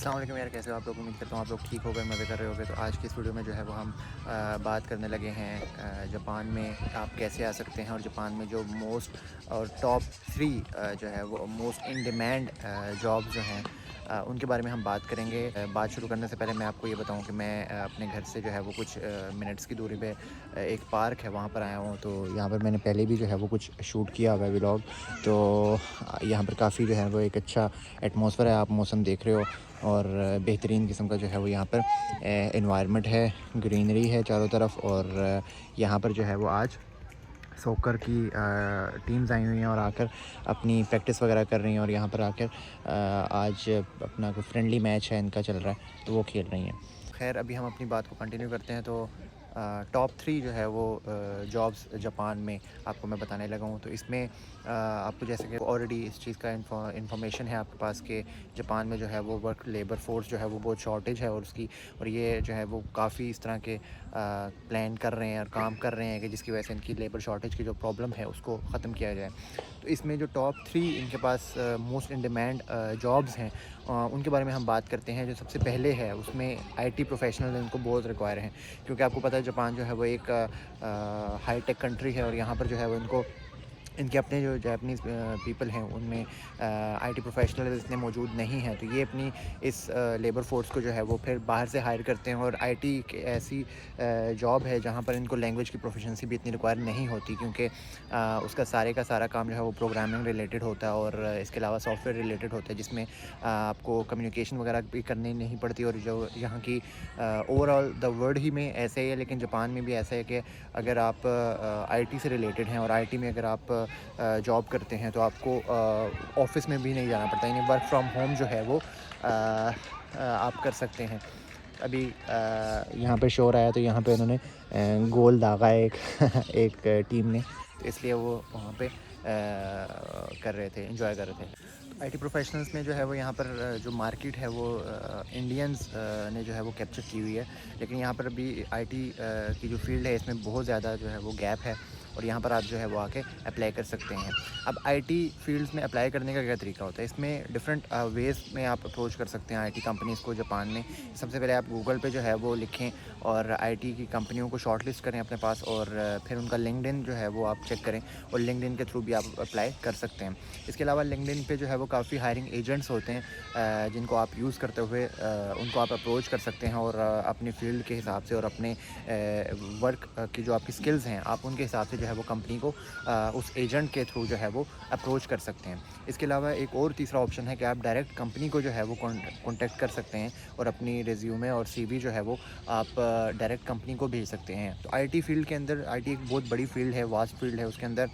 अस्सलाम वालेकुम यार, कैसे हो आप लोग। उम्मीद करता हूँ आप लोग ठीक हो गए, मज़े कर रहे होगे। तो आज की इस वीडियो में जो है वो हम बात करने लगे हैं जापान में आप कैसे आ सकते हैं, और जापान में जो मोस्ट और टॉप 3 जो है वो मोस्ट इन डिमांड जॉब्स जो हैं उनके बारे में हम बात करेंगे। बात शुरू करने से पहले मैं आपको ये बताऊं कि मैं अपने घर से जो है वो कुछ मिनट्स की दूरी पे एक पार्क है वहाँ पर आया हूँ। तो यहाँ पर मैंने पहले भी जो है वो कुछ शूट किया हुआ है व्लॉग। तो यहाँ पर काफ़ी जो है वो एक अच्छा एटमॉस्फेयर है, आप मौसम देख रहे हो, और बेहतरीन किस्म का जो है वो यहाँ पर एनवायरनमेंट है, ग्रीनरी है चारों तरफ। और यहाँ पर जो है वो आज सोकर की टीम्स आई हुई हैं और आकर अपनी प्रैक्टिस वगैरह कर रही हैं, और यहाँ पर आकर आज अपना कोई फ्रेंडली मैच है इनका चल रहा है तो वो खेल रही हैं। खैर, अभी हम अपनी बात को कंटिन्यू करते हैं। तो टॉप 3 जो है वो जॉब्स जापान में आपको मैं बताने लगा हूँ। तो इसमें आपको जैसे कि ऑलरेडी इस चीज़ का इन्फॉर्मेशन है आपके पास कि जापान में जो है वो वर्क लेबर फोर्स जो है वो बहुत शॉर्टेज है, और ये जो है वो काफ़ी इस तरह के प्लान कर रहे हैं और काम कर रहे हैं कि जिसकी वजह से इनकी लेबर शॉर्टेज की जो प्रॉब्लम है उसको ख़त्म किया जाए। तो इसमें जो टॉप 3 इनके पास मोस्ट इन डिमांड जॉब्स हैं उनके बारे में हम बात करते हैं। जो सबसे पहले है उसमें आईटी प्रोफेशनल इनको बहुत रिक्वायर हैं, क्योंकि आपको पता है जापान जो है वो एक हाई टेक कंट्री है, और यहाँ पर जो है वो इनके अपने जो जापानीज़ पीपल हैं उनमें आईटी प्रोफेशनल इतने मौजूद नहीं हैं। तो ये अपनी इस लेबर फोर्स को जो है वो फिर बाहर से हायर करते हैं। और आईटी ऐसी जॉब है जहाँ पर इनको लैंग्वेज की प्रोफिशिएंसी भी इतनी रिक्वायर नहीं होती, क्योंकि उसका सारे का सारा काम जो है वो प्रोग्रामिंग रिलेटेड होता है, और इसके अलावा सॉफ्टवेयर रिलेटेड होता है, जिसमें आपको कम्युनिकेशन वगैरह भी करनी नहीं पड़ती। और जो यहाँ की ओवरऑल द वर्ल्ड ही में ऐसे ही है, लेकिन जापान में भी ऐसा है कि अगर आप आईटी से रिलेटेड हैं और आईटी में अगर आप जॉब करते हैं तो आपको ऑफिस में भी नहीं जाना पड़ता, यानी वर्क फ्रॉम होम जो है वो आप कर सकते हैं। अभी यहाँ पे शोर आया तो यहाँ पे उन्होंने गोल दागा एक एक टीम ने, तो इसलिए वो वहाँ पे कर रहे थे, एंजॉय कर रहे थे। आईटी प्रोफेशनल्स में जो है वो यहाँ पर जो मार्केट है वो इंडियंस ने जो है वो कैप्चर की हुई है, लेकिन यहाँ पर अभी आईटी की जो फील्ड है इसमें बहुत ज़्यादा जो है वो गैप है, और यहाँ पर आप जो है वो आके अप्लाई कर सकते हैं। अब आईटी फील्ड्स में अप्लाई करने का क्या तरीका होता है, इसमें डिफरेंट वेज़ में आप अप्रोच कर सकते हैं आईटी कंपनीज़ को जापान में। सबसे पहले आप गूगल पे जो है वो लिखें और आईटी की कंपनियों को शॉर्टलिस्ट करें अपने पास, और फिर उनका लिंक्डइन जो है वो आप चेक करें, और लिंक्डइन के थ्रू भी आप अप्लाई कर सकते हैं। इसके अलावा लिंक्डइन पे जो है वो काफ़ी हायरिंग एजेंट्स होते हैं जिनको आप यूज़ करते हुए उनको आप अप्रोच कर सकते हैं, और अपनी फील्ड के हिसाब से और अपने वर्क की जो आपकी स्किल्स हैं आप उनके हिसाब से जो है वो कंपनी को उस एजेंट के थ्रू जो है वो अप्रोच कर सकते हैं। इसके अलावा एक और तीसरा ऑप्शन है कि आप डायरेक्ट कंपनी को जो है वो कॉन्टेक्ट कर सकते हैं, और अपनी रिज्यूमे और सीवी जो है वो आप डायरेक्ट कंपनी को भेज सकते हैं। तो आईटी फील्ड के अंदर, आईटी एक बहुत बड़ी फील्ड है, वास्ट फील्ड है, उसके अंदर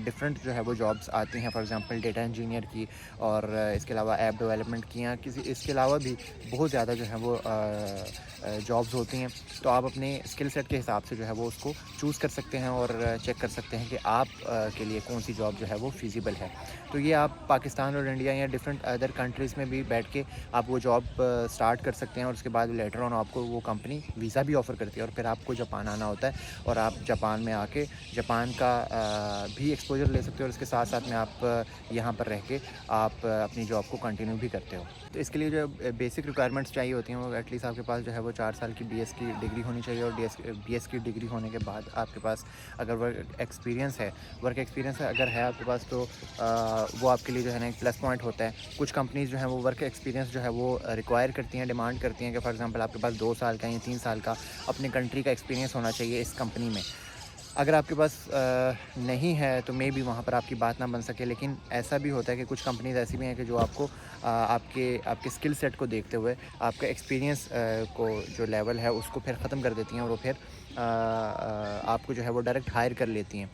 डिफरेंट जो है वो जॉब्स आती हैं। फॉर एग्जांपल डेटा इंजीनियर की, और इसके अलावा ऐप डेवलपमेंट की, या किसी इसके अलावा भी बहुत ज़्यादा जो है वो जॉब्स होती हैं। तो आप अपने स्किल सेट के हिसाब से जो है वो उसको चूज़ कर सकते हैं, और चेक कर सकते हैं कि आप के लिए कौन सी जॉब जो है वो फिजिबल है। तो ये आप पाकिस्तान और इंडिया या डिफरेंट अदर कंट्रीज़ में भी बैठ के आप वो जॉब स्टार्ट कर सकते हैं, और उसके बाद लेटर ऑन आपको वो कंपनी वीज़ा भी ऑफ़र करती है, और फिर आपको जापान आना होता है, और आप जापान में आके जापान का भी एक्सपोजर ले सकते हो, और इसके साथ साथ में आप यहाँ पर रह के आप अपनी जॉब को कंटिन्यू भी करते हो। तो इसके लिए जो बेसिक रिक्वायरमेंट्स चाहिए होती हैं वो एटलीस्ट आपके पास जो है वो 4 साल की बीएस की डिग्री होनी चाहिए, और बीएस की डिग्री होने के बाद आपके पास अगर वर्क एक्सपीरियंस अगर है आपके पास, तो वो आपके लिए जो है ना एक प्लस पॉइंट होता है। कुछ कंपनीज़ जो है वो वर्क एक्सपीरियंस जो है वो रिक्वायर करती हैं, डिमांड करती हैं कि फॉर एग्जांपल आपके पास 2 साल का या 3 साल का अपनी कंट्री का एक्सपीरियंस होना चाहिए इस कंपनी में। अगर आपके पास नहीं है तो मे बी वहाँ पर आपकी बात ना बन सके, लेकिन ऐसा भी होता है कि कुछ कंपनीज़ ऐसी भी हैं कि जो आपको आपके स्किल सेट को देखते हुए आपका एक्सपीरियंस को जो लेवल है उसको फिर ख़त्म कर देती हैं, और वो फिर आपको जो है वो डायरेक्ट हायर कर लेती हैं।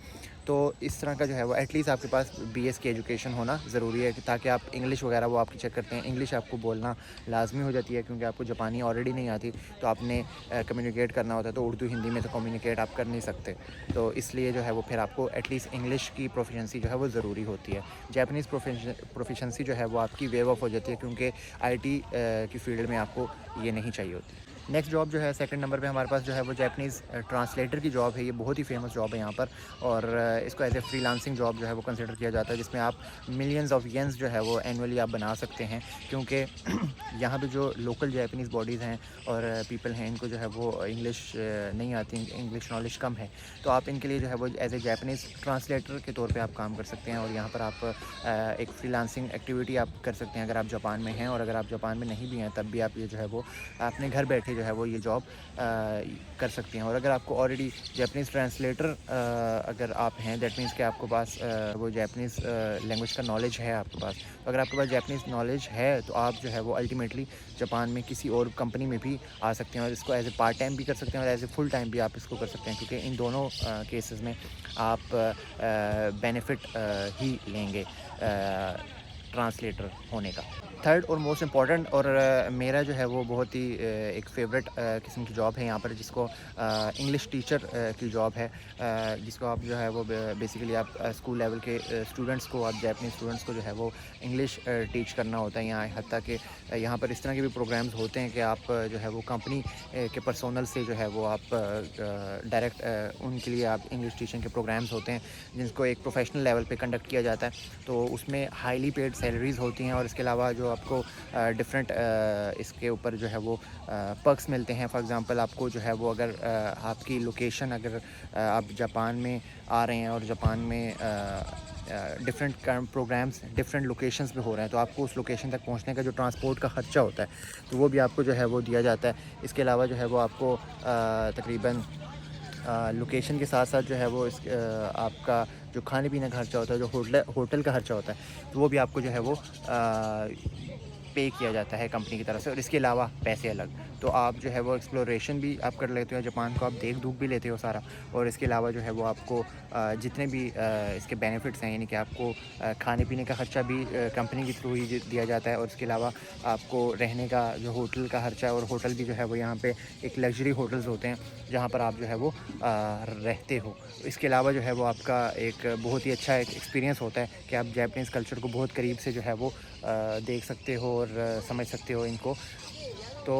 तो इस तरह का जो है वो एटलीस्ट आपके पास बीएस की एजुकेशन होना ज़रूरी है, ताकि आप इंग्लिश वगैरह वो आपकी चेक करते हैं। इंग्लिश आपको बोलना लाजमी हो जाती है, क्योंकि आपको जापानी ऑलरेडी नहीं आती, तो आपने कम्युनिकेट करना होता है, तो उर्दू हिंदी में तो कम्युनिकेट आप कर नहीं सकते। तो इसलिए जो है वो फिर आपको एटलीस्ट इंग्लिश की प्रोफिशिएंसी जो है वो ज़रूरी होती है। जापानीज़ प्रोफिशिएंसी जो है वो आपकी वेव ऑफ हो जाती है, क्योंकि आईटी की फील्ड में आपको ये नहीं चाहिए होती। नेक्स्ट जॉब जो है सेकंड नंबर पे हमारे पास जो है वो जैपनीज़ ट्रांसलेटर की जॉब है। ये बहुत ही फेमस जॉब है यहाँ पर, और इसको एज ए फ्रीलांसिंग जॉब जो है वो कंसिडर किया जाता है, जिसमें आप मिलियंस ऑफ येंस जो है वो एनुअली आप बना सकते हैं, क्योंकि यहाँ पे जो लोकल जैपनीज़ बॉडीज़ हैं और पीपल हैं, इनको जो है वो इंग्लिश नहीं आती, इंग्लिश नॉलेज कम है, तो आप इनके लिए जो है वो एज ए जैपनीज़ ट्रांसलेटर के तौर पे आप काम कर सकते हैं। और यहाँ पर आप एक फ्रीलांसिंग एक्टिविटी आप कर सकते हैं अगर आप जापान में हैं, और अगर आप जापान में नहीं भी हैं तब भी आप ये जो है वो अपने घर बैठे जो है वो ये जॉब कर सकते हैं। और अगर आपको ऑलरेडी जैपनीज़ ट्रांसलेटर अगर आप हैं, दैट मीन्स कि आपके पास वो जैपनीज़ लैंग्वेज का नॉलेज है आपके पास, तो अगर आपके पास जैपनीज़ नॉलेज है तो आप जो है वो अल्टीमेटली जापान में किसी और कंपनी में भी आ सकते हैं, और इसको एज ए पार्ट टाइम भी कर सकते हैं और एज ए फुल टाइम भी आप इसको कर सकते हैं, क्योंकि इन दोनों केसेस में आप बेनिफिट ही लेंगे ट्रांसलेटर होने का। थर्ड और मोस्ट इम्पॉर्टेंट और मेरा जो है वो बहुत ही एक फेवरेट किस्म की जॉब है यहाँ पर, जिसको इंग्लिश टीचर की जॉब है, जिसको आप जो है वो बेसिकली आप स्कूल लेवल के स्टूडेंट्स को, आप जैपनीज़ स्टूडेंट्स को जो है वो इंग्लिश टीच करना होता है यहाँ। हत्ता कि यहाँ पर इस तरह के भी प्रोग्राम्स होते हैं कि आप जो है वो कंपनी के पर्सोनल से जो है वो आप डायरेक्ट उनके लिए आप इंग्लिश टीचिंग के प्रोग्राम्स होते हैं, जिनको एक प्रोफेशनल लेवल पे कंडक्ट किया जाता है। तो उसमें हाईली पेड सैलरीज़ होती हैं, और इसके अलावा जो आपको डिफरेंट इसके ऊपर जो है वो पर्क्स मिलते हैं। फॉर एग्ज़ाम्पल आपको जो है वो अगर आपकी लोकेशन, अगर आप जापान में आ रहे हैं और जापान में डिफरेंट प्रोग्राम्स डिफरेंट लोकेशंस पे हो रहे हैं, तो आपको उस लोकेशन तक पहुंचने का जो ट्रांसपोर्ट का ख़र्चा होता है तो वो भी आपको जो है वो दिया जाता है। इसके अलावा जो है वो आपको तकरीबन लोकेशन के साथ साथ जो है वो आपका जो खाने पीने का खर्चा होता है, जो होटल का खर्चा होता है, तो वो भी आपको जो है वो पे किया जाता है कंपनी की तरफ से, और इसके अलावा पैसे अलग। तो आप जो है वो एक्सप्लोरेशन भी आप कर लेते हो जापान को, आप देख दूख भी लेते हो सारा, और इसके अलावा जो है वो आपको जितने भी इसके बेनिफिट्स हैं, यानी कि आपको खाने पीने का खर्चा भी कंपनी के थ्रू ही दिया जाता है, और इसके अलावा आपको रहने का जो होटल का खर्चा है, और होटल भी जो है वो यहाँ पे एक लग्जरी होटल्स होते हैं जहाँ पर आप जो है वो रहते हो। इसके अलावा जो है वो आपका एक बहुत ही अच्छा एक एक्सपीरियंस होता है कि आप जापानीज़ कल्चर को बहुत करीब से जो है वो देख सकते हो और समझ सकते हो इनको। तो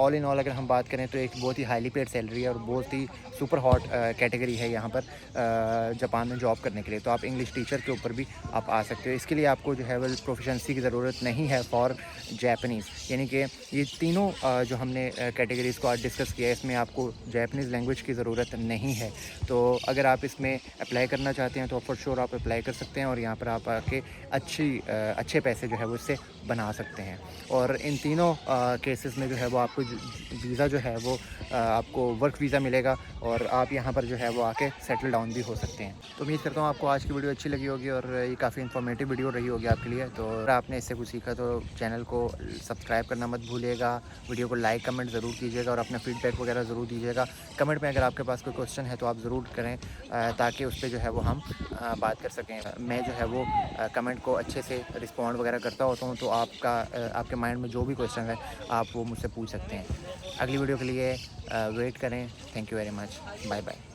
ऑल इन ऑल अगर हम बात करें तो एक बहुत ही हाईली पेड सैलरी है और बहुत ही सुपर हॉट कैटेगरी है यहाँ पर जापान में जॉब करने के लिए। तो आप इंग्लिश टीचर के ऊपर भी आप आ सकते हो। इसके लिए आपको जो है वो प्रोफिशेंसी की ज़रूरत नहीं है फॉर जापानीज़, यानी कि ये तीनों जो हमने कैटेगरीज़ को आज डिस्कस किया है, इसमें आपको जापानीज़ लैंग्वेज की ज़रूरत नहीं है। तो अगर आप इसमें अप्लाई करना चाहते हैं तो फॉर श्योर आप अप्लाई कर सकते हैं, और यहाँ पर आप आके अच्छे पैसे जो है वो इससे बना सकते हैं। और इन तीनों केसेस में जो है वो आपको वीज़ा जो है वो आपको वर्क वीज़ा मिलेगा, और आप यहाँ पर जो है वो आके सेटल डाउन भी हो सकते हैं। तो उम्मीद करता हूँ आपको आज की वीडियो अच्छी लगी होगी, और ये काफ़ी इन्फॉर्मेटिव वीडियो रही होगी आपके लिए। तो अगर आपने इससे कुछ सीखा तो चैनल को सब्सक्राइब करना मत भूलिएगा, वीडियो को लाइक कमेंट ज़रूर कीजिएगा, और अपना फीडबैक वगैरह ज़रूर दीजिएगा। कमेंट में अगर आपके पास कोई क्वेश्चन है तो आप ज़रूर करें, ताकि उस पर जो है वो हम बात कर सकें। मैं जो है वो कमेंट को अच्छे से रिस्पॉन्ड वगैरह करता होता हूँ, तो आपके माइंड में जो भी क्वेश्चन है आप वो मुझसे पूछ सकते हैं। अगली वीडियो के लिए वेट करें। Thank you very much. Bye bye.